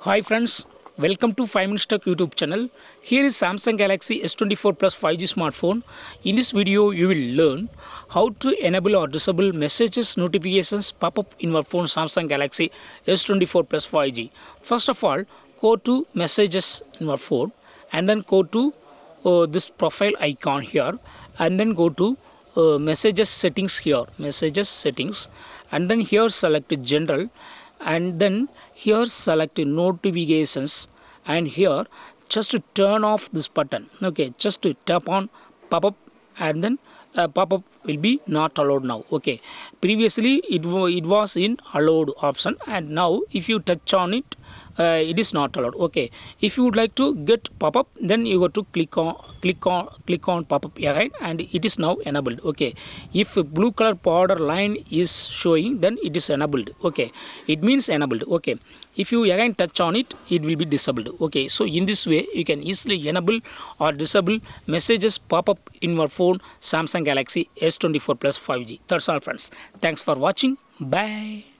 Hi friends, welcome to 5 Minutes Tech YouTube channel. Here is Samsung Galaxy S24 Plus 5G smartphone. In this video, you will learn how to enable or disable messages notifications pop up in your phone Samsung Galaxy S24 Plus 5G. First of all, go to messages in your phone and then go to this profile icon here and then go to messages settings here, messages settings, and then here select general and then here select notifications and here just to turn off this button. Okay, just to tap on pop-up and then pop-up will be not allowed now. Okay, previously it was in allowed option and now if you touch on it, it is not allowed. Okay, if you would like to get pop-up, then you go to click on pop-up again and it is now enabled. Okay, if a blue color border line is showing, then it is enabled. Okay, it means enabled. Okay, if you again touch on it, it will be disabled. Okay, so in this way you can easily enable or disable messages pop up in your phone Samsung Galaxy S24 Plus 5G. That's all friends, thanks for watching. Bye.